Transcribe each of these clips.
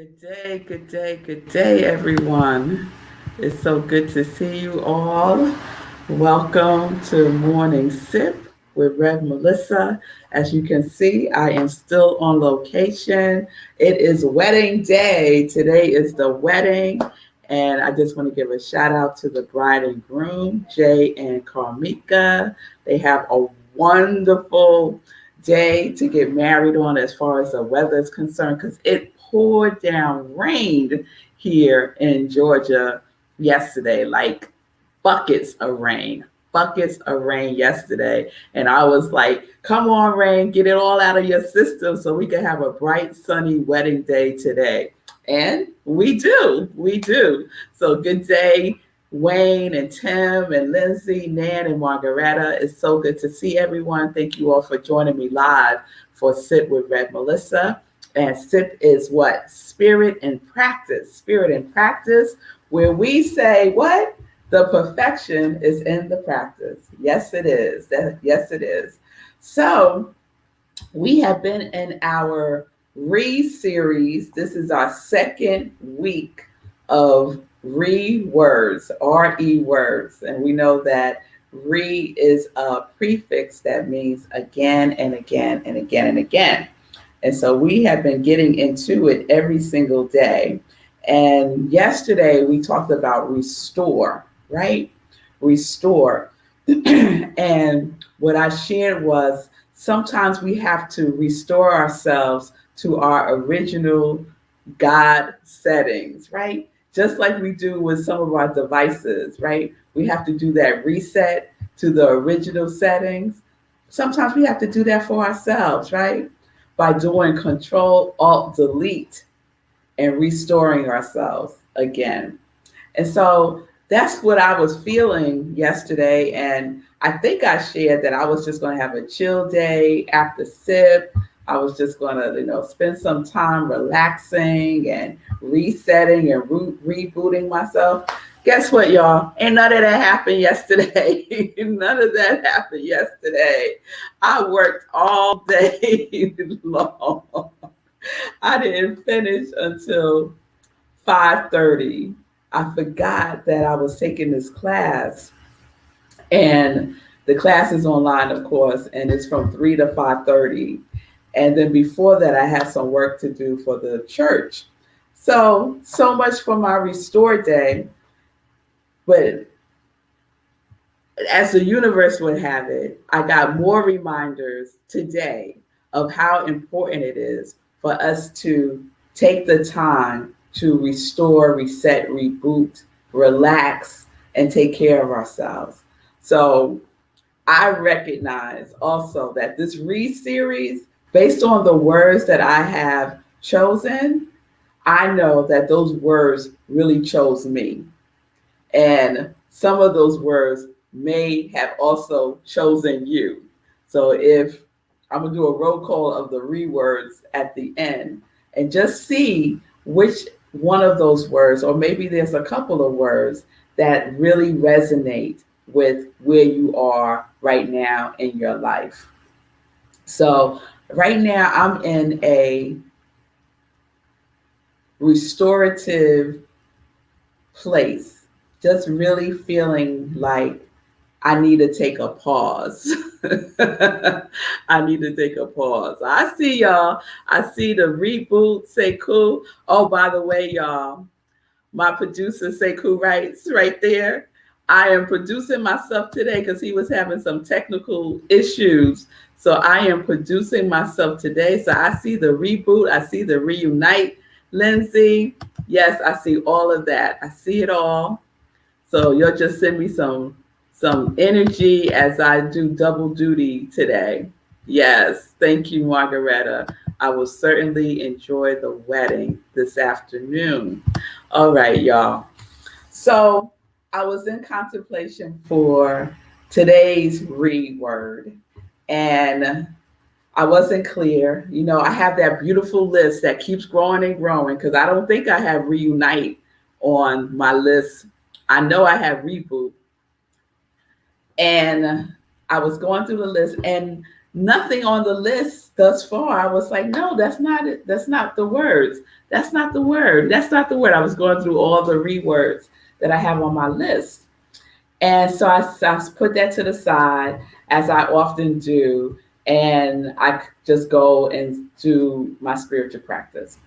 Good day, good day, everyone. It's so good to see you all. Welcome to Morning Sip with Rev Melissa. As you can see, I am still on location. It is wedding day. Today is the wedding, and I just want to give a shout out to the bride and groom, Jay and Carmika. They have a wonderful day to get married on as far as the weather is concerned because it poured down rain here in Georgia yesterday, like buckets of rain yesterday. And I was like, come on, rain, get it all out of your system so we can have a bright, sunny wedding day today. And we do. So good day, Wayne and Tim and Lindsay, Nan and Margaretta. It's so good to see everyone. Thank you all for joining me live for Sit with Red Melissa. And SIP is what? Spirit and practice. Spirit and practice, where we say what? The perfection is in the practice. Yes, it is. Yes, it is. So we have been in our re-series. This is our second week of re-words, R-E words. And we know that re is a prefix that means again and again and again and again. And so we have been getting into it every single day. And yesterday we talked about restore, right? Restore. And what I shared was sometimes we have to restore ourselves to our original God settings, right? Just like we do with some of our devices, right? We have to do that reset to the original settings. Sometimes we have to do that for ourselves, right? By doing Control Alt Delete and restoring ourselves again. And so that's what I was feeling yesterday. And I think I shared that I was just going to have a chill day after SIP. I was just going to, spend some time relaxing and resetting and rebooting myself. Guess what, y'all? Ain't none of that happened yesterday. None of that happened yesterday. I worked all day long. I didn't finish until 5:30. I forgot that I was taking this class, and the class is online, of course, and it's from 3 to 5:30. And then before that, I had some work to do for the church. So much for my restore day. But as the universe would have it, I got more reminders today of how important it is for us to take the time to restore, reset, reboot, relax, and take care of ourselves. So I recognize also that this series, based on the words that I have chosen, I know that those words really chose me. And some of those words may have also chosen you. So if I'm going to do a roll call of the words at the end and just see which one of those words, or maybe there's a couple of words that really resonate with where you are right now in your life. So right now I'm in a restorative place, just really feeling like I need to take a pause. I need to take a pause. I see y'all. I see the reboot, say cool. Oh, by the way, y'all, my producer, say cool, writes right there. I am producing myself today because he was having some technical issues. So I am producing myself today. So I see the reboot. I see the reunite, Lindsay. Yes, I see all of that. I see it all. So you'll just send me some energy as I do double duty today. Yes, thank you, Margaretta. I will certainly enjoy the wedding this afternoon. All right, y'all. So I was in contemplation for today's word, and I wasn't clear. I have that beautiful list that keeps growing and growing because I don't think I have reunite on my list. I know I have reboot. And I was going through the list, and Nothing on the list thus far. I was like, no, that's not it. That's not the words. That's not the word. That's not the word. I was going through all the rewords that I have on my list. And so I put that to the side, as I often do. And I just go and do my spiritual practice.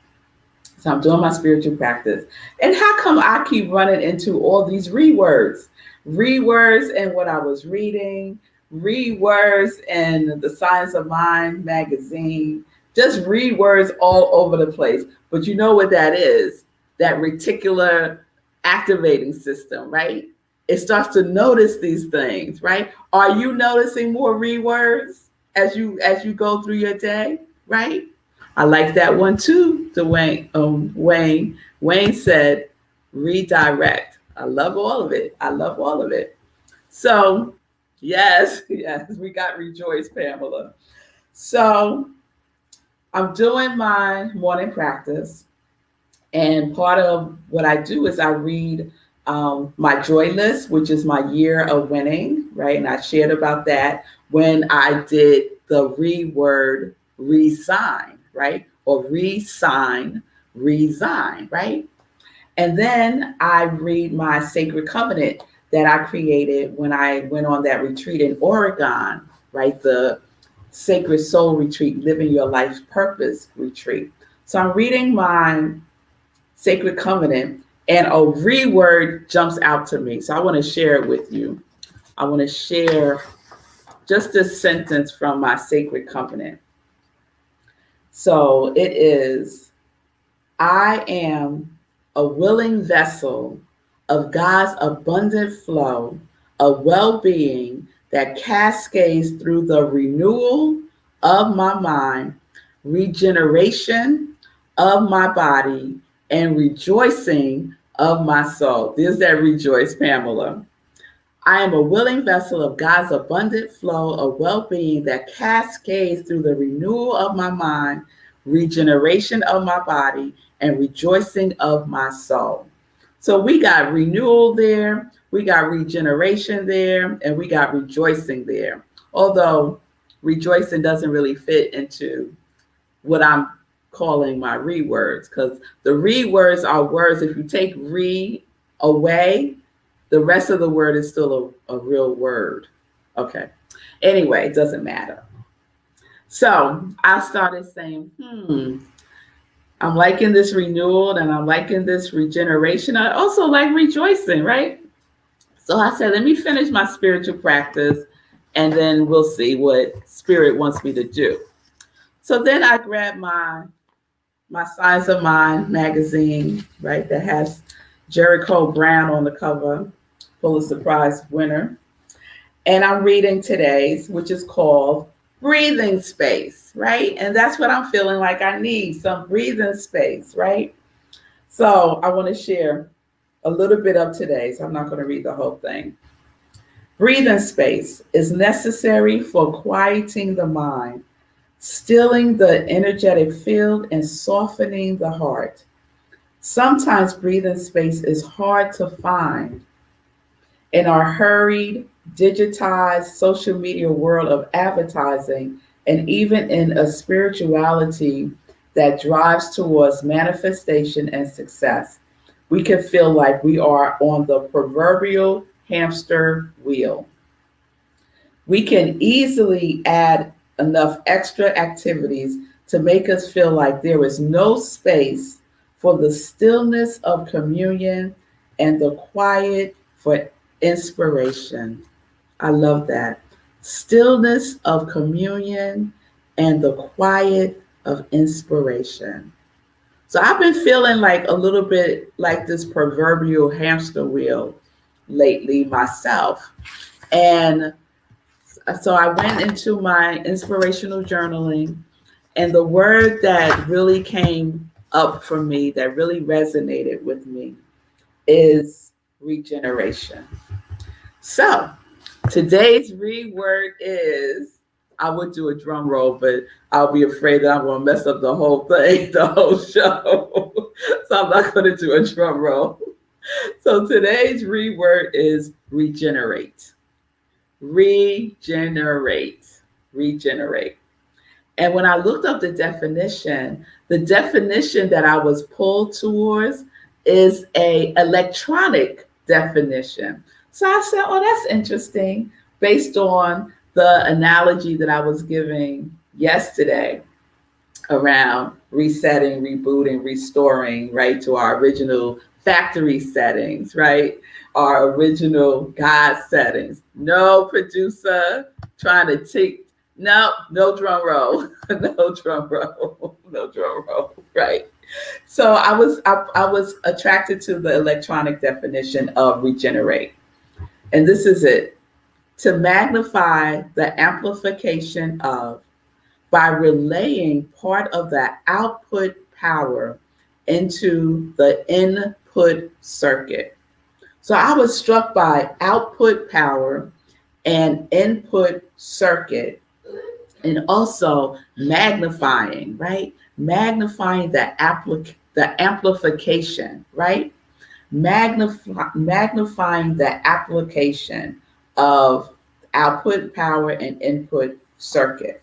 So I'm doing my spiritual practice. And how come I keep running into all these rewords? Rewords in what I was reading, rewords in the Science of Mind magazine, just rewords all over the place. But you know what that is? That reticular activating system, right? It starts to notice these things, right? Are you noticing more rewords as you go through your day, right? I like that one too, Dwayne. Wayne said, redirect. I love all of it. I love all of it. So, yes, yes, we got rejoice, Pamela. So, I'm doing my morning practice, and part of what I do is I read my joy list, which is my year of winning, right? And I shared about that when I did the reword resign, right? Or resign, resign, right? And then I read my sacred covenant that I created when I went on that retreat in Oregon, right? The Sacred Soul Retreat, Living Your Life's Purpose Retreat. So I'm reading my sacred covenant, and a reword jumps out to me. So I want to share it with you. I want to share just this sentence from my sacred covenant. So it is, I am a willing vessel of God's abundant flow of well-being that cascades through the renewal of my mind, regeneration of my body, and rejoicing of my soul. There's that rejoice, Pamela. I am a willing vessel of God's abundant flow of well-being that cascades through the renewal of my mind, regeneration of my body, and rejoicing of my soul. So we got renewal there, we got regeneration there, and we got rejoicing there. Although rejoicing doesn't really fit into what I'm calling my rewords, because the rewords are words. If you take re away, the rest of the word is still a real word. Okay. Anyway, it doesn't matter. So I started saying, I'm liking this renewal and I'm liking this regeneration. I also like rejoicing, right? So I said, let me finish my spiritual practice and then we'll see what spirit wants me to do. So then I grabbed my Science of Mind magazine, right, that has Jericho Brown on the cover, Pulitzer Prize winner. And I'm reading today's, which is called Breathing Space, right? And that's what I'm feeling like I need, some breathing space, right? So I want to share a little bit of today's. I'm not going to read the whole thing. Breathing space is necessary for quieting the mind, stilling the energetic field, and softening the heart. Sometimes breathing space is hard to find in our hurried, digitized social media world of advertising, and even in a spirituality that drives towards manifestation and success. We can feel like we are on the proverbial hamster wheel. We can easily add enough extra activities to make us feel like there is no space for the stillness of communion and the quiet for inspiration. I love that. Stillness of communion and the quiet of inspiration. So I've been feeling like a little bit like this proverbial hamster wheel lately myself. And so I went into my inspirational journaling, and the word that really came up for me, that really resonated with me, is regeneration. So today's reword is, I would do a drum roll, but I'll be afraid that I'm going to mess up the whole thing, the whole show. So I'm not going to do a drum roll. So today's reword is regenerate. Regenerate. regenerate. And when I looked up the definition that I was pulled towards is a electronic definition. So I said, oh, that's interesting, based on the analogy that I was giving yesterday around resetting, rebooting, restoring, right, to our original factory settings, right? Our original God settings. No producer trying to take, no drum roll, no drum roll, no drum roll, right? So I was attracted to the electronic definition of regenerate. And this is it: to magnify the amplification of, by relaying part of the output power into the input circuit. So I was struck by output power and input circuit, and also magnifying, right? Magnifying the amplification, right? Magnifying the application of output power and input circuit.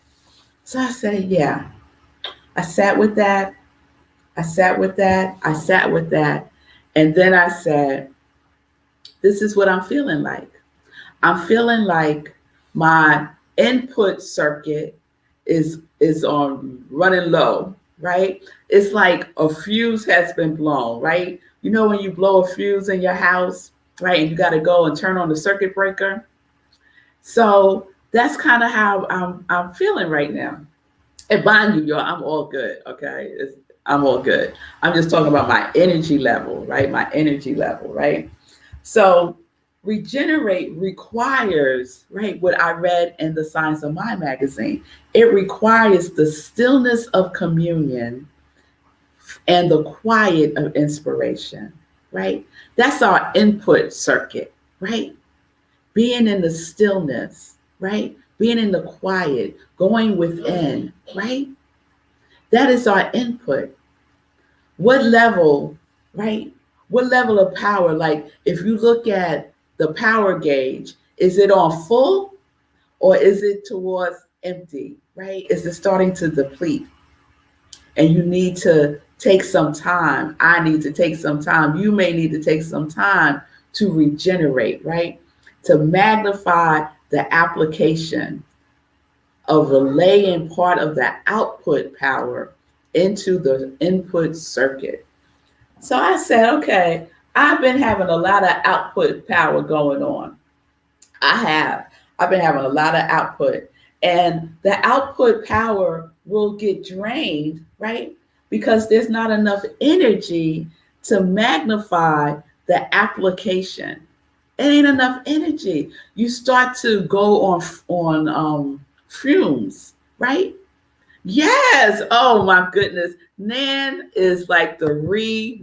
So I said, yeah. I sat with that. I sat with that. I sat with that. And then I said, this is what I'm feeling like. I'm feeling like my input circuit is on running low, right? It's like a fuse has been blown, right? You know when you blow a fuse in your house, right? And you got to go and turn on the circuit breaker. So that's kind of how I'm feeling right now. And mind you, y'all, I'm all good, okay? I'm all good. I'm just talking about my energy level, right? My energy level, right? So regenerate requires, right, what I read in the Science of Mind magazine. It requires the stillness of communion and the quiet of inspiration, right? That's our input circuit, right? Being in the stillness, right? Being in the quiet, going within, right? That is our input. What level, right? What level of power? Like if you look at the power gauge, is it on full or is it towards empty, right? Is it starting to deplete? And you need to take some time. I need to take some time. You may need to take some time to regenerate, right? To magnify the application of relaying part of the output power into the input circuit. So I said, okay, I've been having a lot of output power going on. I've been having a lot of output. And the output power will get drained, right? Because there's not enough energy to magnify the application. It ain't enough energy. You start to go on fumes, right? Yes. Oh my goodness. Nan is like the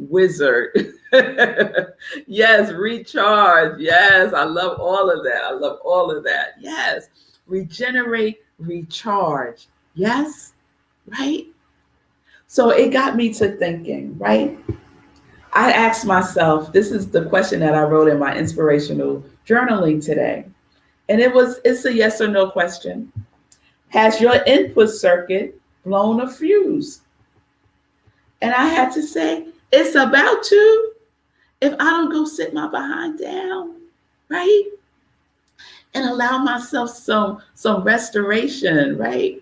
wizard. Yes, recharge. Yes, I love all of that. I love all of that. Yes. Regenerate, recharge. Yes, right? So it got me to thinking, right? I asked myself, this is the question that I wrote in my inspirational journaling today. And it's a yes or no question. Has your input circuit blown a fuse? And I had to say, it's about to, if I don't go sit my behind down, right? And allow myself some restoration, right?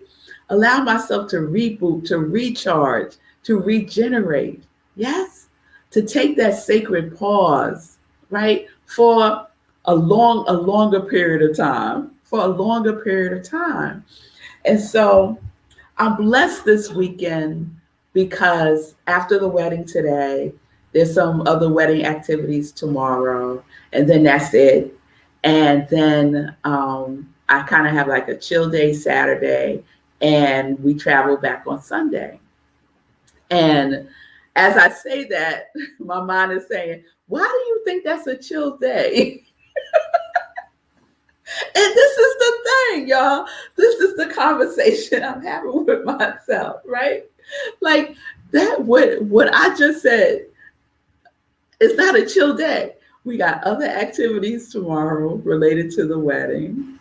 Allow myself to reboot, to recharge, to regenerate. Yes? To take that sacred pause, right? For a longer period of time, for a longer period of time. And so I'm blessed this weekend because after the wedding today, there's some other wedding activities tomorrow, and then that's it. And then I kind of have like a chill day Saturday, and we travel back on Sunday. And as I say that, my mind is saying, why do you think that's a chill day? And this is the thing, y'all. This is the conversation I'm having with myself, right? Like that, what I just said is not a chill day. We got other activities tomorrow related to the wedding.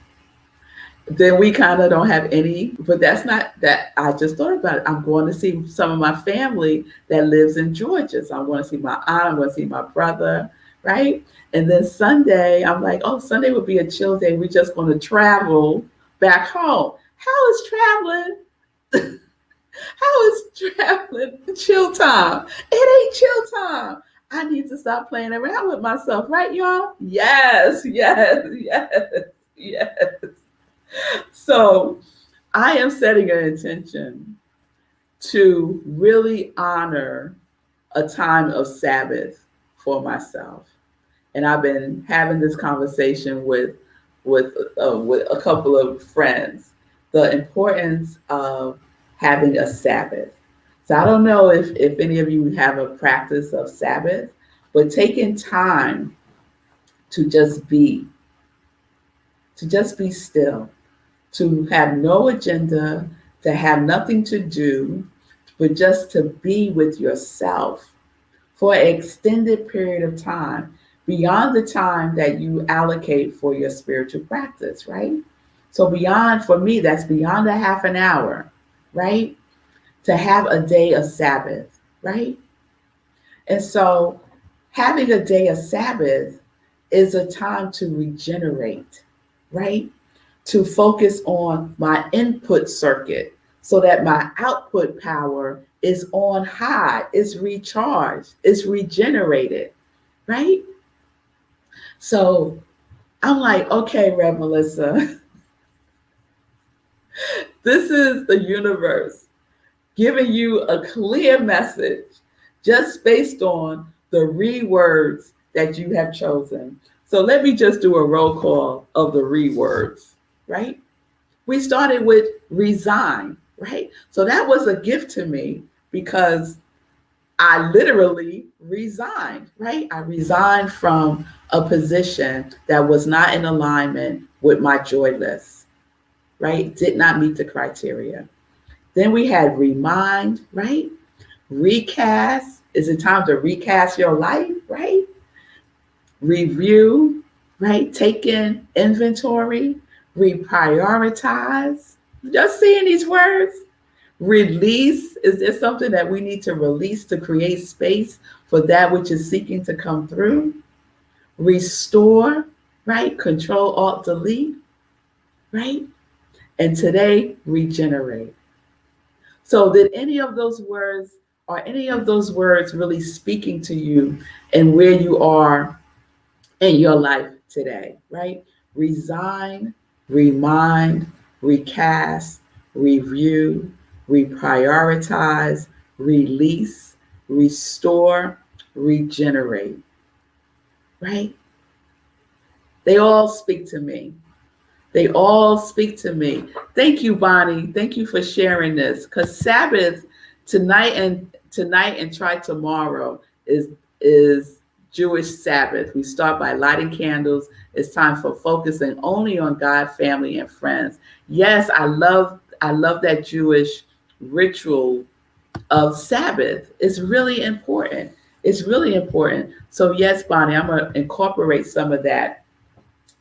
then we kind of don't have any, but that's not that. I just thought about it. I'm going to see some of my family that lives in Georgia. So I'm going to see my aunt, I'm going to see my brother, right? And then Sunday, I'm like, oh, Sunday would be a chill day. We're just going to travel back home. How is traveling? How is traveling chill time? It ain't chill time. I need to stop playing around with myself, right, y'all? Yes, yes, yes, yes. So I am setting an intention to really honor a time of Sabbath for myself. And I've been having this conversation with a couple of friends, the importance of having a Sabbath. So I don't know if any of you have a practice of Sabbath, but taking time to just be still, to have no agenda, to have nothing to do, but just to be with yourself for an extended period of time, beyond the time that you allocate for your spiritual practice, right? So beyond, for me, that's beyond a half an hour, right? To have a day of Sabbath, right? And so having a day of Sabbath is a time to regenerate, right? To focus on my input circuit so that my output power is on high, it's recharged, it's regenerated, right? So I'm like, okay, Rev Melissa, this is the universe giving you a clear message just based on the rewords that you have chosen. So let me just do a roll call of the rewords, right? We started with resign, right? So that was a gift to me because I literally resigned, right? I resigned from a position that was not in alignment with my joy list, right? Did not meet the criteria. Then we had remind, right? Recast. Is it time to recast your life, right? Review, right? Take in inventory, reprioritize. Just seeing these words. Release. Is there something that we need to release to create space for that which is seeking to come through? Restore, right? Control, Alt, Delete, right? And today, regenerate. So, did any of those words, are any of those words really speaking to you and where you are in your life today, right? Resign, remind, recast, review, reprioritize, release, restore, regenerate, right? They all speak to me. They all speak to me. Thank you, Bonnie. Thank you for sharing this. Because Sabbath tonight and try tomorrow is Jewish Sabbath. We start by lighting candles. It's time for focusing only on God, family, and friends. Yes, I love that Jewish ritual of Sabbath. It's really important. It's really important. So yes, Bonnie, I'm gonna incorporate some of that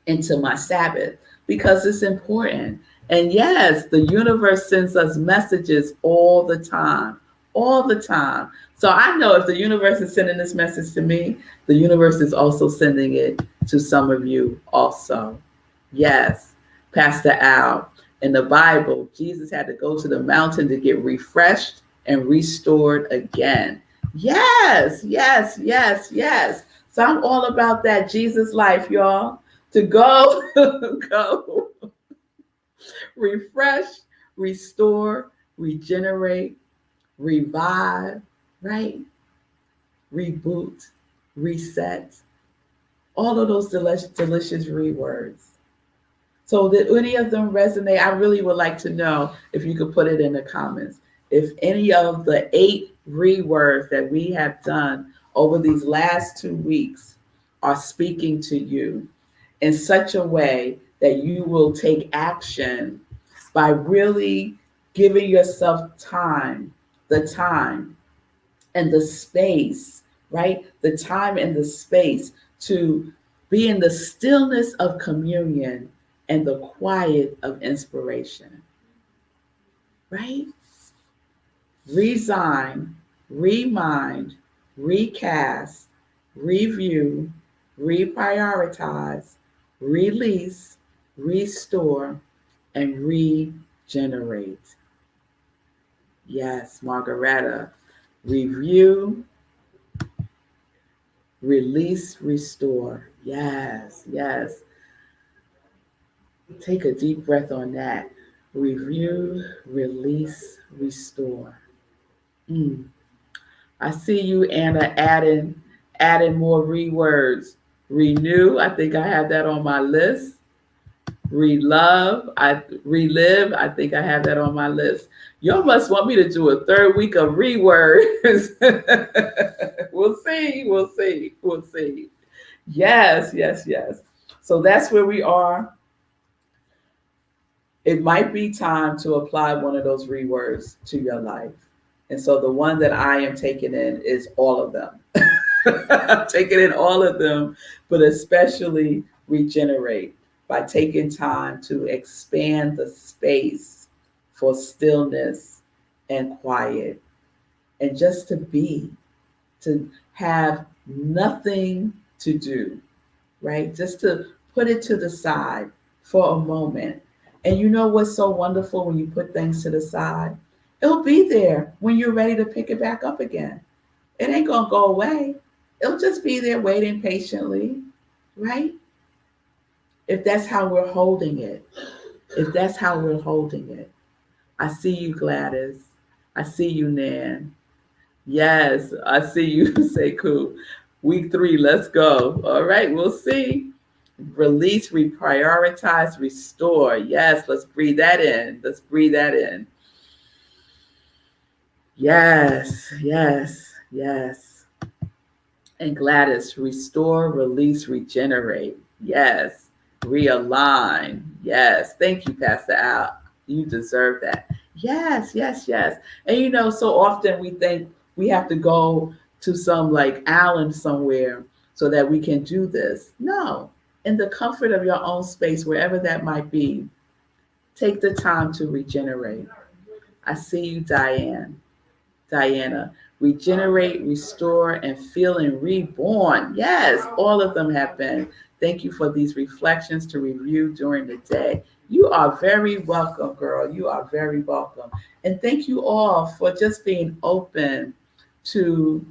into my Sabbath because it's important. And yes, the universe sends us messages all the time, all the time. So I know if the universe is sending this message to me, the universe is also sending it to some of you also. Yes, Pastor Al. In the Bible, Jesus had to go to the mountain to get refreshed and restored again. Yes, yes, yes, yes. So I'm all about that Jesus life, y'all. To go, go, refresh, restore, regenerate, revive, right? Reboot, reset. All of those delicious rewords. So did any of them resonate? I really would like to know if you could put it in the comments. If any of the 8 rewords that we have done over these last 2 weeks are speaking to you in such a way that you will take action by really giving yourself the time and the space, right? The time and the space to be in the stillness of communion and the quiet of inspiration, right? Resign, remind, recast, review, reprioritize, release, restore, and regenerate. Yes, Margareta. Review, release, restore. Yes, yes. Take a deep breath on that. Review, release, restore. Mm. I see you, Anna, adding more rewords. Renew, I think I have that on my list. Relive, I think I have that on my list. Y'all must want me to do a third week of rewords. We'll see, we'll see, we'll see. Yes, yes, yes. So that's where we are. It might be time to apply one of those rewords to your life. And so the one that I am taking in is all of them. I'm taking in all of them, but especially regenerate by taking time to expand the space for stillness and quiet and just to be, to have nothing to do, right? Just to put it to the side for a moment. And you know what's so wonderful when you put things to the side? It'll be there when you're ready to pick it back up again. It ain't going to go away. It'll just be there waiting patiently, right? If that's how we're holding it. If that's how we're holding it. I see you, Gladys. I see you, Nan. Yes, I see you, Sekou. Week 3, let's go. All right, we'll see. Release, reprioritize, restore. Yes, let's breathe that in. Let's breathe that in. Yes, yes, yes. And Gladys, restore, release, regenerate. Yes. Realign. Yes. Thank you, Pastor Al. You deserve that. Yes, yes, yes. And you know, so often we think we have to go to some like island somewhere so that we can do this. No. In the comfort of your own space, wherever that might be, take the time to regenerate. I see you, Diana. Regenerate, restore, and feeling reborn. Yes, all of them have been. Thank you for these reflections to review during the day. You are very welcome, girl. You are very welcome. And thank you all for just being open to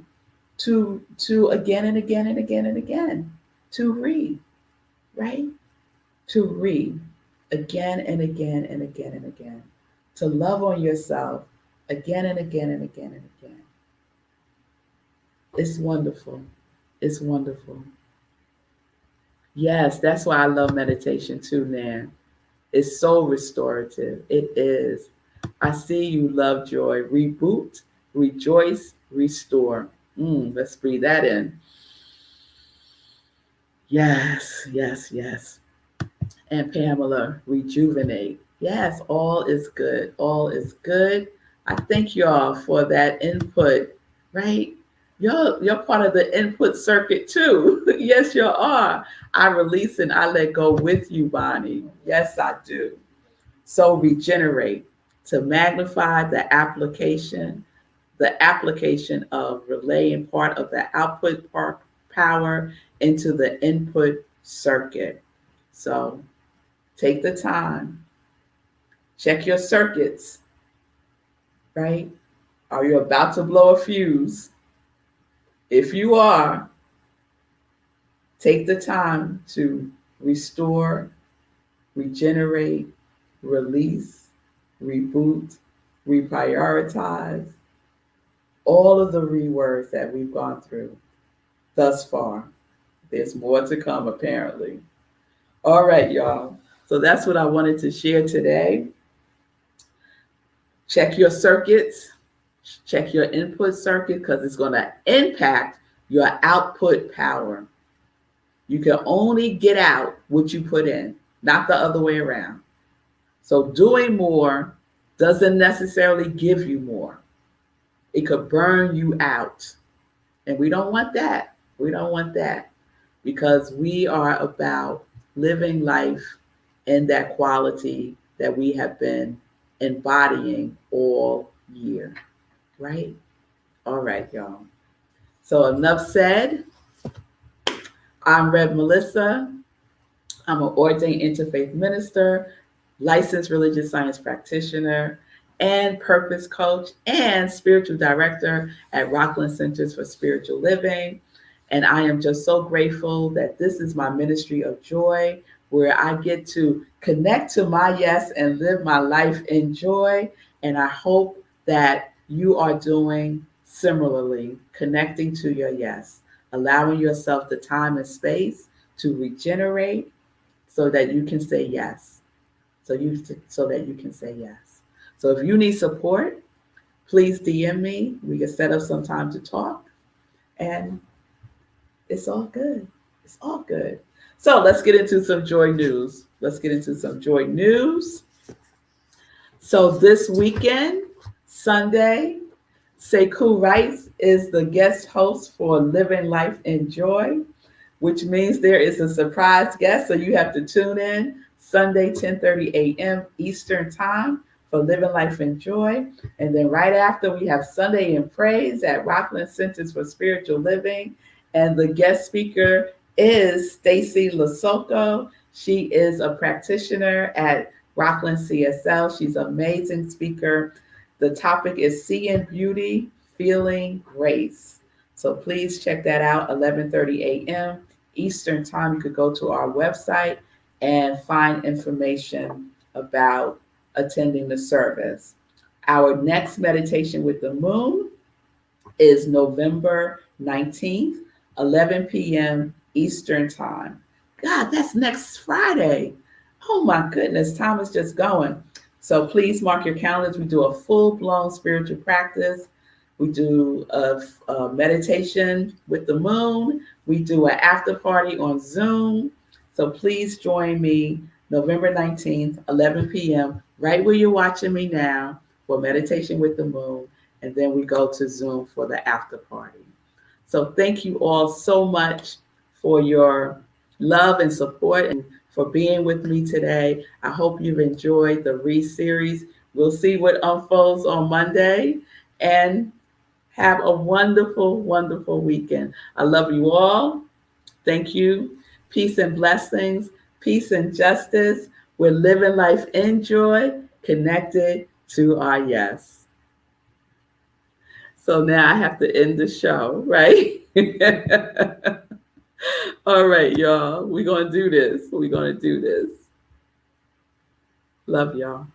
to again and again and again and again to read, right? To read again and again and again and again. To love on yourself again and again and again and again. It's wonderful. It's wonderful. Yes, that's why I love meditation too, Nan. It's so restorative. It is. I see you, love joy. Reboot, rejoice, restore. Let's breathe that in. Yes, yes, yes. And Pamela, rejuvenate. Yes, all is good. All is good. I thank y'all for that input, right? You're part of the input circuit too. Yes, you are. I release and I let go with you, Bonnie. Yes, I do. So regenerate to magnify the application of relaying part of the output part power into the input circuit. So take the time, check your circuits, right? Are you about to blow a fuse? If you are, take the time to restore, regenerate, release, reboot, reprioritize, all of the rewords that we've gone through thus far. There's more to come, apparently. All right, y'all. So that's what I wanted to share today. Check your circuits, check your input circuit because it's going to impact your output power. You can only get out what you put in, not the other way around. So doing more doesn't necessarily give you more. It could burn you out. And we don't want that. We don't want that because we are about living life in that quality that we have been embodying all year, right? All right, y'all. So enough said. I'm Rev Melissa. I'm an ordained interfaith minister, licensed religious science practitioner, and purpose coach and spiritual director at Rockland Centers for Spiritual Living. And I am just so grateful that this is my ministry of joy, where I get to connect to my yes and live my life in joy. And I hope that you are doing similarly, connecting to your yes, allowing yourself the time and space to regenerate so that you can say yes. So that you can say yes. So if you need support, please DM me. We can set up some time to talk, and it's all good. It's all good. So let's get into some joy news. So this weekend, Sunday, Sekou Rice is the guest host for Living Life in Joy, which means there is a surprise guest. So you have to tune in Sunday, 10:30 a.m. Eastern Time for Living Life in Joy. And then right after, we have Sunday in Praise at Rockland Centers for Spiritual Living. And the guest speaker is Stacy Lasoko. She is a practitioner at Rockland CSL. She's an amazing speaker. The topic is Seeing Beauty, Feeling Grace. So please check that out, 11:30 a.m. Eastern Time. You could go to our website and find information about attending the service. Our next meditation with the moon is November 19th, 11 p.m. Eastern Time. God, that's next Friday. Oh my goodness, time is just going. So please mark your calendars. We do a full-blown spiritual practice. We do a meditation with the moon. We do an after party on Zoom. So please join me November 19th, 11 p.m., right where you're watching me now, for meditation with the moon. And then we go to Zoom for the after party. So thank you all so much for your love and support and for being with me today. I hope you've enjoyed the series. We'll see what unfolds on Monday. And have a wonderful, wonderful weekend. I love you all. Thank you. Peace and blessings. Peace and justice. We're living life in joy, connected to our yes. So now I have to end the show, right? All right, y'all. We're going to do this. Love y'all.